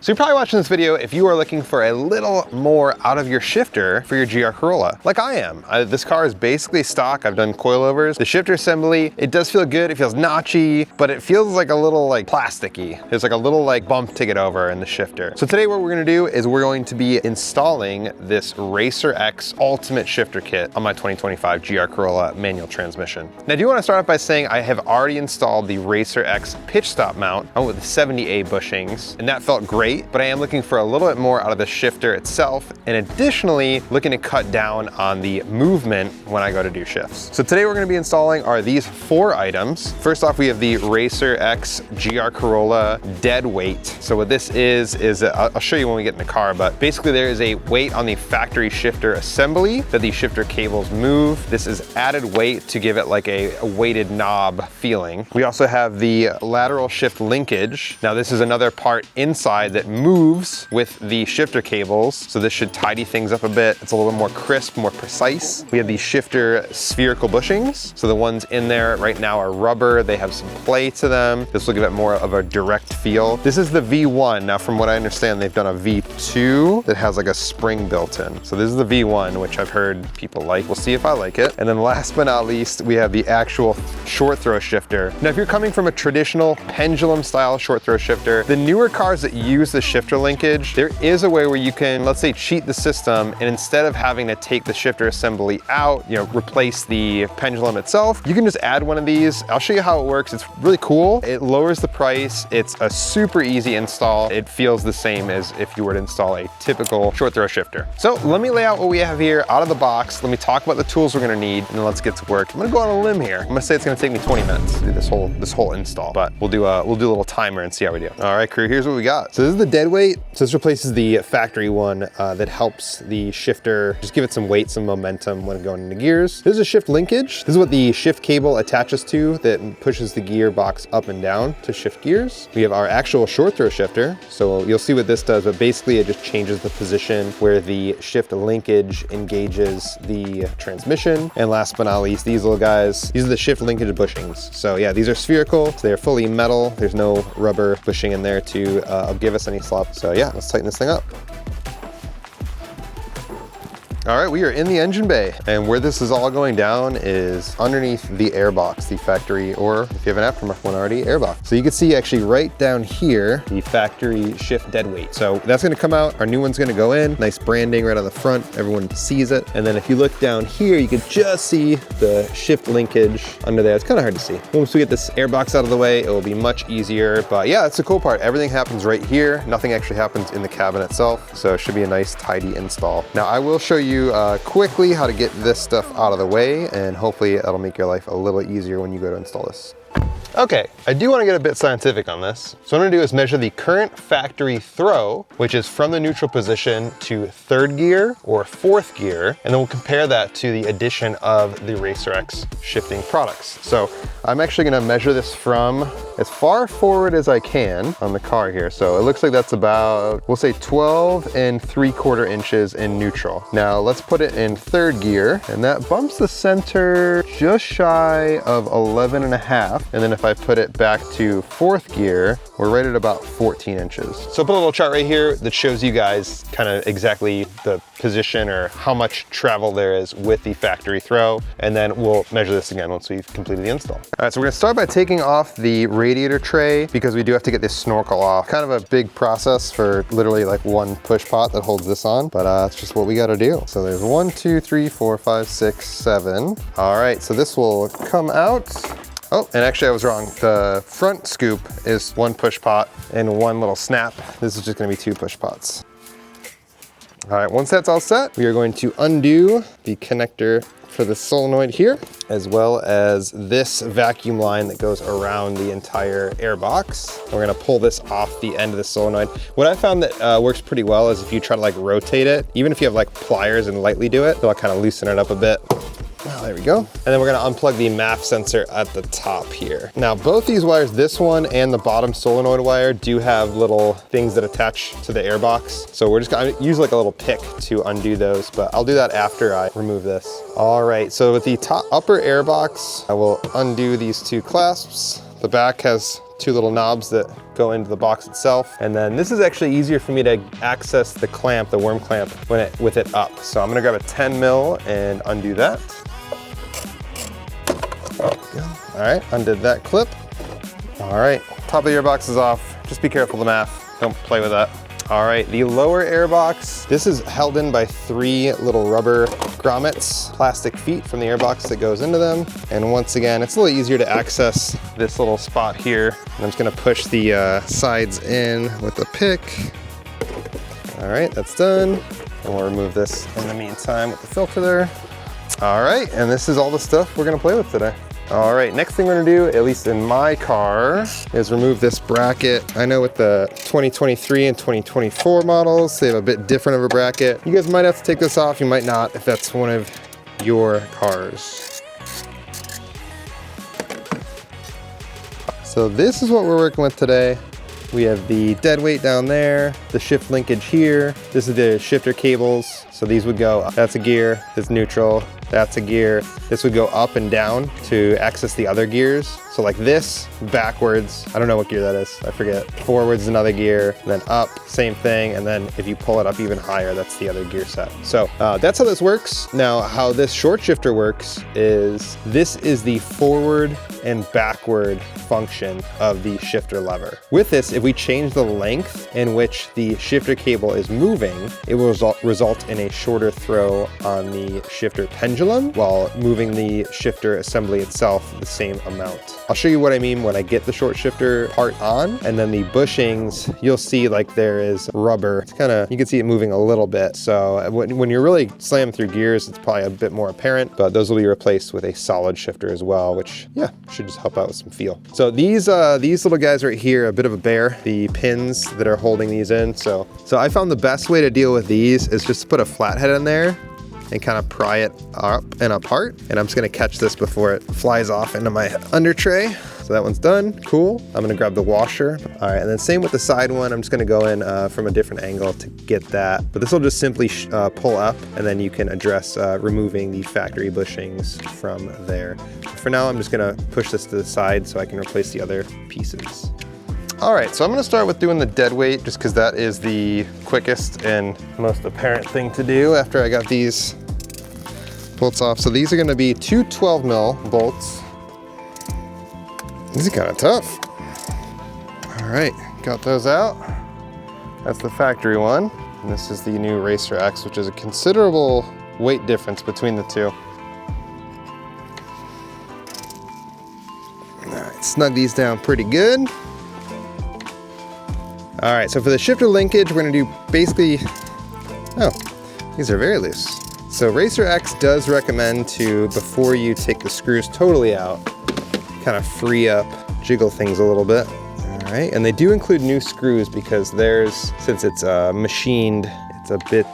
So you're probably watching this video if you are looking for a little more out of your shifter for your GR Corolla, like I am. This car is basically stock. I've done coilovers. The shifter assembly, it does feel good. It feels notchy, but it feels like a little like plasticky. There's like a little like bump to get over in the shifter. So today what we're gonna do is we're going to be installing this RacerX Ultimate Shifter Kit on my 2025 GR Corolla manual transmission. Now I do wanna start off by saying I have already installed the RacerX pitch stop mount with the 70A bushings, and that felt great. But I am looking for a little bit more out of the shifter itself, and additionally looking to cut down on the movement when I go to do shifts. So today we're going to be installing are these 4 items. First off, we have the RacerX GR Corolla dead weight. So what this is I'll show you when we get in the car, but basically there is a weight on the factory shifter assembly that the shifter cables move. This is added weight to give it like a weighted knob feeling. We also have the lateral shift linkage. Now this is another part inside that moves with the shifter cables, so this should tidy things up a bit. It's a little bit more crisp, more precise. We have the shifter spherical bushings, so the ones in there right now are rubber. They have some play to them. This will give it more of a direct feel. This is the V1. Now from what I understand, they've done a V2 that has like a spring built in. So this is the V1, which I've heard people like. We'll see if I like it. And then last but not least, we have the actual short throw shifter. Now if you're coming from a traditional pendulum style short throw shifter, the newer cars that use the shifter linkage, there is a way where you can, let's say, cheat the system, and instead of having to take the shifter assembly out, replace the pendulum itself, you can just add one of these. I'll show you how it works. It's really cool. It lowers the price. It's a super easy install. It feels the same as if you were to install a typical short throw shifter. So let me lay out what we have here out of the box. Let me talk about the tools we're gonna need, and then let's get to work. I'm gonna go on a limb here. I'm gonna say it's gonna take me 20 minutes to do this whole install, but we'll do a little timer and see how we do. All right, crew, here's what we got. So this is the dead weight. So this replaces the factory one that helps the shifter just give it some weight, some momentum when going into gears. This is a shift linkage. This is what the shift cable attaches to that pushes the gearbox up and down to shift gears. We have our actual short throw shifter. So you'll see what this does, but basically it just changes the position where the shift linkage engages the transmission. And last but not least, these little guys, these are the shift linkage bushings. So yeah, these are spherical. So they're fully metal. There's no rubber bushing in there to give us any slop. So yeah, let's tighten this thing up. All right, we are in the engine bay, and where this is all going down is underneath the airbox, the factory, or if you have an aftermarket one already, airbox. So you can see actually right down here, the factory shift dead weight. So that's gonna come out, our new one's gonna go in, nice branding right on the front, everyone sees it. And then if you look down here, you can just see the shift linkage under there. It's kind of hard to see. Once we get this airbox out of the way, it will be much easier. But yeah, that's the cool part. Everything happens right here. Nothing actually happens in the cabin itself. So it should be a nice, tidy install. Now I will show you quickly how to get this stuff out of the way, and hopefully that'll make your life a little easier when you go to install this. Okay, I do want to get a bit scientific on this. So what I'm gonna do is measure the current factory throw, which is from the neutral position to 3rd gear or 4th gear, and then we'll compare that to the addition of the RacerX shifting products. So I'm actually gonna measure this from as far forward as I can on the car here. So it looks like that's about, we'll say 12 3/4 inches in neutral. Now let's put it in 3rd gear, and that bumps the center just shy of 11.5. And then if I put it back to 4th gear, we're right at about 14 inches. So I put a little chart right here that shows you guys kind of exactly the position or how much travel there is with the factory throw. And then we'll measure this again once we've completed the install. All right, so we're gonna start by taking off the radiator tray because we do have to get this snorkel off. Kind of a big process for literally like one push pot that holds this on, but it's just what we gotta do. So there's 1, 2, 3, 4, 5, 6, 7. All right, so this will come out. Oh, and actually I was wrong. The front scoop is 1 push pot and 1 little snap. This is just gonna be 2 push pots. All right, once that's all set, we are going to undo the connector for the solenoid here, as well as this vacuum line that goes around the entire airbox. We're gonna pull this off the end of the solenoid. What I found that works pretty well is if you try to like rotate it, even if you have like pliers and lightly do it, it'll kind of loosen it up a bit. Oh, there we go. And then we're gonna unplug the MAF sensor at the top here. Now, both these wires, this one and the bottom solenoid wire, do have little things that attach to the airbox. So we're just gonna use like a little pick to undo those, but I'll do that after I remove this. All right, so with the upper airbox, I will undo these 2 clasps. The back has two little knobs that go into the box itself. And then this is actually easier for me to access the clamp, the worm clamp, with it up. So I'm gonna grab a 10 mil and undo that. All right, undid that clip. All right, top of the airbox is off. Just be careful of the math, don't play with that. All right, the lower airbox, this is held in by 3 little rubber grommets, plastic feet from the airbox that goes into them. And once again, it's a little easier to access this little spot here. And I'm just gonna push the sides in with the pick. All right, that's done. And we'll remove this in the meantime with the filter there. All right, and this is all the stuff we're gonna play with today. All right, next thing we're gonna do, at least in my car, is remove this bracket. I know with the 2023 and 2024 models, they have a bit different of a bracket. You guys might have to take this off, you might not if that's one of your cars. So this is what we're working with today. We have the dead weight down there, the shift linkage here. This is the shifter cables. So these would go, that's a gear, this is neutral, that's a gear. This would go up and down to access the other gears. So like this, backwards, I don't know what gear that is, I forget. Forwards is another gear, then up, same thing. And then if you pull it up even higher, that's the other gear set. So that's how this works. Now, how this short shifter works is, this is the forward and backward function of the shifter lever. With this, if we change the length in which the shifter cable is moving, it will result in a shorter throw on the shifter pendulum while moving the shifter assembly itself the same amount. I'll show you what I mean when I get the short shifter part on, and then the bushings, you'll see like there is rubber. It's kind of, you can see it moving a little bit. So when you're really slamming through gears, it's probably a bit more apparent, but those will be replaced with a solid shifter as well, which yeah, should just help out with some feel. So these little guys right here, a bit of a bear, the pins that are holding these in. So I found the best way to deal with these is just to put a flathead in there and kind of pry it up and apart. And I'm just gonna catch this before it flies off into my under tray. So that one's done, cool. I'm gonna grab the washer. All right, and then same with the side one. I'm just gonna go in from a different angle to get that. But this will just simply pull up, and then you can address removing the factory bushings from there. For now, I'm just gonna push this to the side so I can replace the other pieces. All right, so I'm gonna start with doing the dead weight just because that is the quickest and most apparent thing to do after I got these bolts off. So these are gonna be 2 12 mil bolts. These are kind of tough. All right, got those out. That's the factory one. And this is the new RacerX, which is a considerable weight difference between the two. All right, snug these down pretty good. All right, so for the shifter linkage, we're gonna do basically, oh, these are very loose. So RacerX does recommend to, before you take the screws totally out, kind of free up, jiggle things a little bit. All right, and they do include new screws because theirs, since it's machined, it's a bit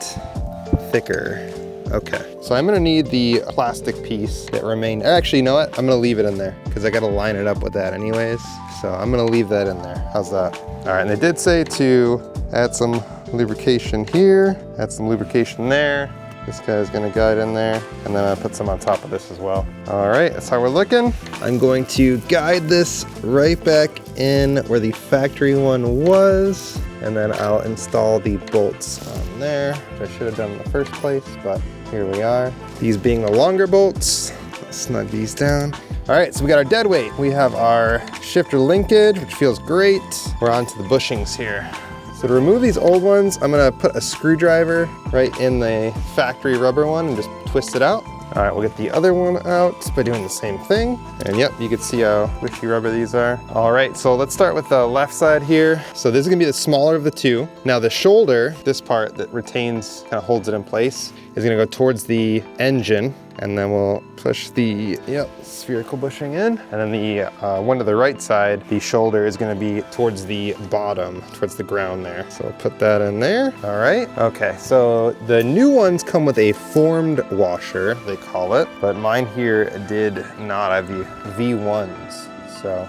thicker. Okay, so I'm gonna need the plastic piece that remained. Actually, you know what? I'm gonna leave it in there because I gotta line it up with that anyways. So I'm gonna leave that in there. How's that? All right, and they did say to add some lubrication here, add some lubrication there. This guy's gonna guide in there, and then I'll put some on top of this as well. All right, that's how we're looking. I'm going to guide this right back in where the factory one was, and then I'll install the bolts on there, which I should have done in the first place, but here we are. These being the longer bolts, let's snug these down. All right, so we got our dead weight. We have our shifter linkage, which feels great. We're on to the bushings here. So to remove these old ones, I'm gonna put a screwdriver right in the factory rubber one and just twist it out. All right, we'll get the other one out by doing the same thing. And yep, you can see how wishy rubber these are. All right, so let's start with the left side here. So this is gonna be the smaller of the two. Now the shoulder, this part that retains, kind of holds it in place, is gonna go towards the engine, and then we'll push the, spherical bushing in. And then the one to the right side, the shoulder is gonna be towards the bottom, towards the ground there. So we'll put that in there. All right, okay, so the new ones come with a formed washer, they call it, but mine here did not. I have the V1s. So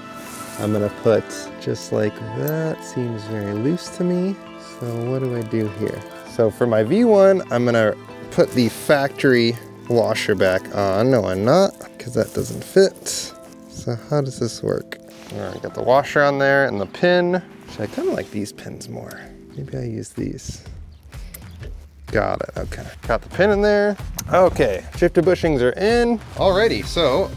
I'm gonna put just like that. Seems very loose to me. So what do I do here? So for my V1, I'm gonna put the factory washer back on. No, I'm not, because that doesn't fit. So how does this work? All right, got the washer on there and the pin. Actually, I kind of like these pins more. Maybe I use these. Got it, okay. Got the pin in there. Okay, shifter bushings are in. Alrighty, so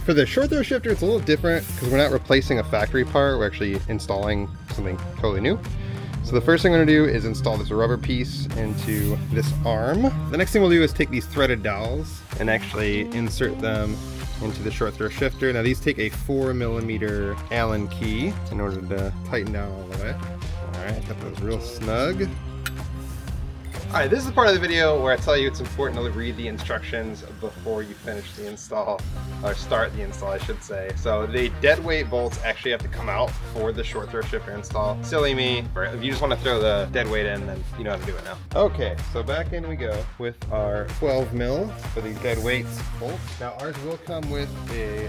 for the short throw shifter, it's a little different because we're not replacing a factory part, we're actually installing something totally new. So the first thing I'm gonna do is install this rubber piece into this arm. The next thing we'll do is take these threaded dowels and actually insert them into the short throw shifter. Now these take a 4mm Allen key in order to tighten down all the way. All right, got those real snug. All right, this is the part of the video where I tell you it's important to read the instructions before you finish the install, or start the install, I should say. So the dead weight bolts actually have to come out for the short throw shifter install. Silly me, if you just want to throw the dead weight in, then you know how to do it now. Okay, so back in we go with our 12mm for these dead weight bolts. Now ours will come with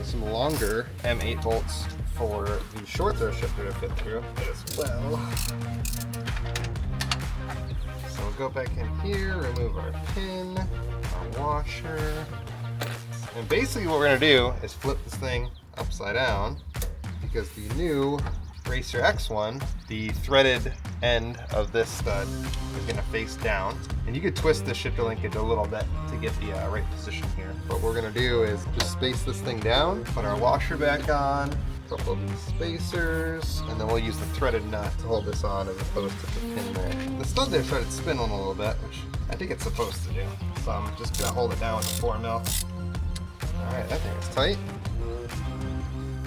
some longer M8 bolts for the short throw shifter to fit through as well. So we'll go back in here, remove our pin, our washer, and basically what we're going to do is flip this thing upside down because the new RacerX one, the threaded end of this stud is going to face down, and you could twist the shifter linkage a little bit to get the right position here. What we're going to do is just space this thing down, put our washer back on, couple of these spacers, and then we'll use the threaded nut to hold this on as opposed to the pin there. The stud there started spinning a little bit, which I think it's supposed to do. So I'm just gonna hold it down with the 4mm. All right, that thing is tight.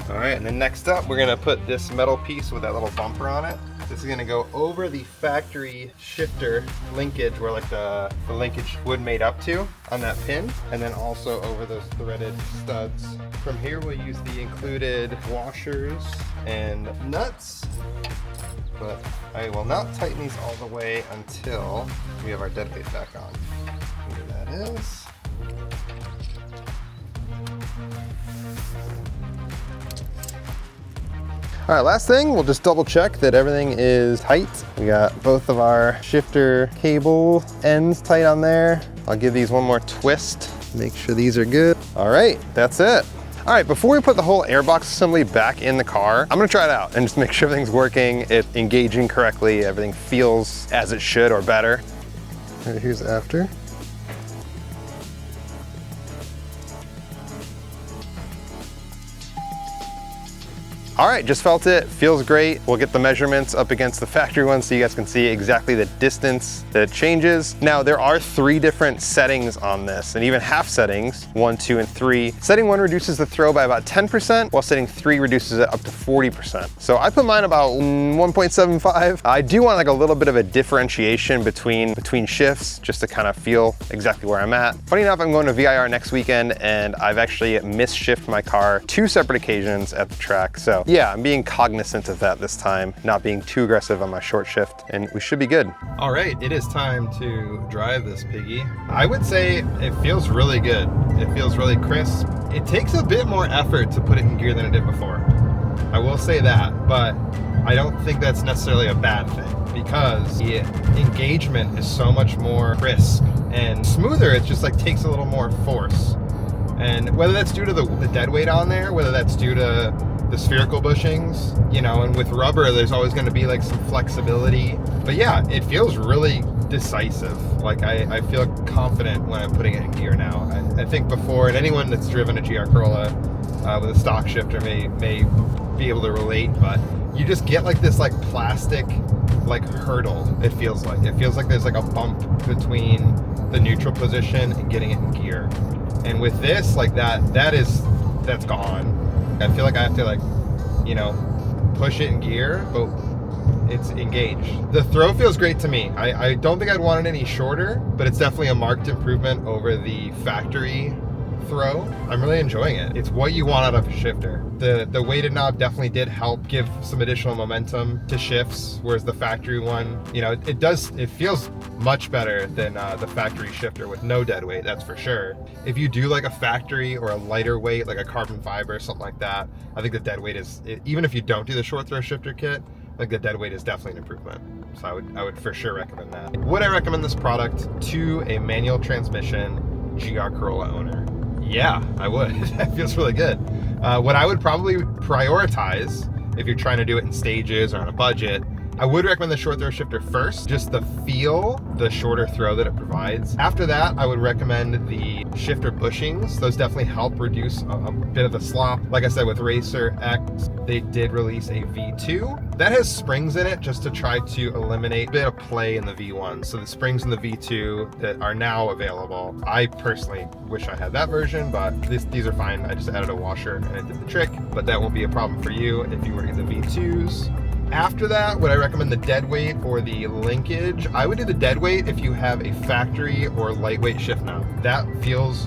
All right, and then next up, we're gonna put this metal piece with that little bumper on it. This is gonna go over the factory shifter linkage where like the linkage would made up to on that pin, and then also over those threaded studs. From here, we'll use the included washers and nuts, but I will not tighten these all the way until we have our dead weight back on. Here that is. All right, last thing, we'll just double check that everything is tight. We got both of our shifter cable ends tight on there. I'll give these one more twist, make sure these are good. All right, that's it. All right, before we put the whole airbox assembly back in the car, I'm gonna try it out and just make sure everything's working, it's engaging correctly, everything feels as it should or better. All right, here's after. All right, just felt it, feels great. We'll get the measurements up against the factory one so you guys can see exactly the distance that it changes. Now, there are 3 different settings on this, and even half settings, 1, 2, and 3. Setting 1 reduces the throw by about 10%, while setting 3 reduces it up to 40%. So I put mine about 1.75. I do want like a little bit of a differentiation between shifts, just to kind of feel exactly where I'm at. Funny enough, I'm going to VIR next weekend, and I've actually misshifted my car 2 separate occasions at the track. So yeah, I'm being cognizant of that this time, not being too aggressive on my short shift, and we should be good. All right, it is time to drive this piggy. I would say it feels really good. It feels really crisp. It takes a bit more effort to put it in gear than it did before. I will say that, but I don't think that's necessarily a bad thing because the engagement is so much more crisp and smoother. It just like takes a little more force. And whether that's due to the dead weight on there, whether that's due to the spherical bushings, you know, and with rubber, there's always going to be like some flexibility. But yeah, it feels really decisive. Like I feel confident when I'm putting it in gear now. I think before, and anyone that's driven a GR Corolla with a stock shifter may be able to relate, but you just get like this like plastic like hurdle. It feels like there's like a bump between the neutral position and getting it in gear. And with this, like that's gone. I feel like I have to like, you know, push it in gear, but it's engaged. The throw feels great to me. I don't think I'd want it any shorter, but it's definitely a marked improvement over the factory throw. I'm really enjoying it. It's what you want out of a shifter. The weighted knob definitely did help give some additional momentum to shifts, whereas the factory one, you know, it feels much better than the factory shifter with no dead weight, that's for sure. If you do like a factory or a lighter weight, like a carbon fiber or something like that, I think the dead weight is, even if you don't do the short throw shifter kit, like the dead weight is definitely an improvement. So I would for sure recommend that. Would I recommend this product to a manual transmission GR Corolla owner? Yeah, I would. It feels really good. What I would probably prioritize if you're trying to do it in stages or on a budget, I would recommend the short throw shifter first, just the feel, the shorter throw that it provides. After that, I would recommend the shifter bushings. Those definitely help reduce a bit of the slop. Like I said, with RacerX, they did release a V2. That has springs in it just to try to eliminate a bit of play in the V1. So the springs in the V2 that are now available, I personally wish I had that version, but these are fine. I just added a washer and it did the trick, but that won't be a problem for you if you were in the V2s. After that, would I recommend the dead weight or the linkage? I would do the dead weight if you have a factory or lightweight shift knob. That feels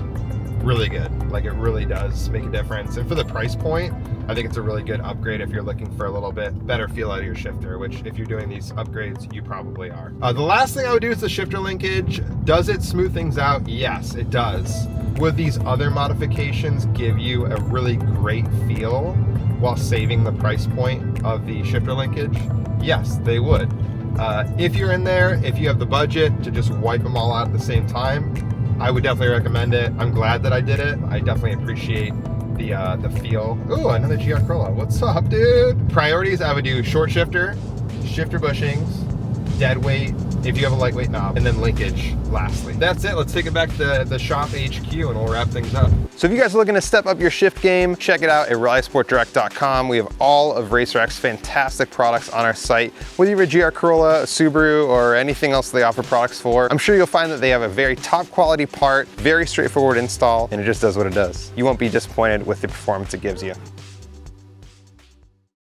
really good. Like, it really does make a difference. And for the price point, I think it's a really good upgrade if you're looking for a little bit better feel out of your shifter, which if you're doing these upgrades, you probably are. The last thing I would do is the shifter linkage. Does it smooth things out? Yes, it does. Would these other modifications give you a really great feel while saving the price point of the shifter linkage? Yes, they would. If you're in there, if you have the budget to just wipe them all out at the same time, I would definitely recommend it. I'm glad that I did it. I definitely appreciate the feel. Ooh, another GR Corolla. What's up, dude? Priorities, I would do short shifter, shifter bushings, dead weight, if you have a lightweight knob, and then linkage lastly. That's it. Let's take it back to the shop HQ and we'll wrap things up. So if you guys are looking to step up your shift game, check it out at rallysportdirect.com. We have all of RacerX fantastic products on our site. Whether you have a GR Corolla, a Subaru, or anything else they offer products for, I'm sure you'll find that they have a very top quality part, very straightforward install, and it just does what it does. You won't be disappointed with the performance it gives you.